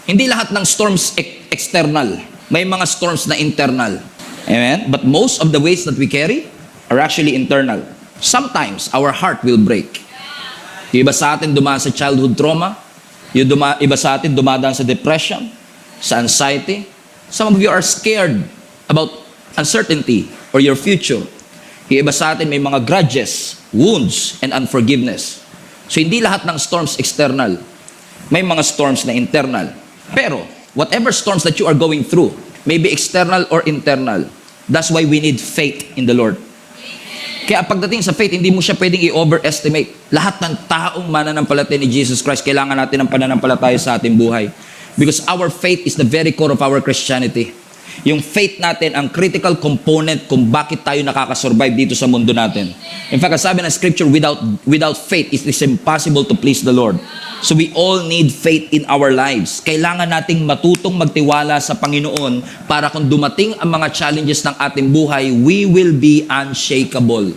Hindi lahat ng storms external. May mga storms na internal. Amen? But most of the weights that we carry are actually internal. Sometimes, our heart will break. Yung iba sa atin dumaan sa childhood trauma. Yung iba sa atin dumadaan sa depression, sa anxiety. Some of you are scared about uncertainty or your future. Yung iba sa atin may mga grudges, wounds, and unforgiveness. So hindi lahat ng storms external. May mga storms na internal. Pero, whatever storms that you are going through, maybe external or internal, that's why we need faith in the Lord. Kaya pagdating sa faith, hindi mo siya pwedeng i-overestimate. Lahat ng taong mananampalataya ni Jesus Christ, kailangan natin ng pananampalataya sa ating buhay. Because our faith is the very core of our Christianity. Yung faith natin, ang critical component kung bakit tayo nakakasurvive dito sa mundo natin. In fact, sabi ng scripture, without faith, it is impossible to please the Lord. So we all need faith in our lives. Kailangan nating matutong magtiwala sa Panginoon para kung dumating ang mga challenges ng ating buhay, we will be unshakable.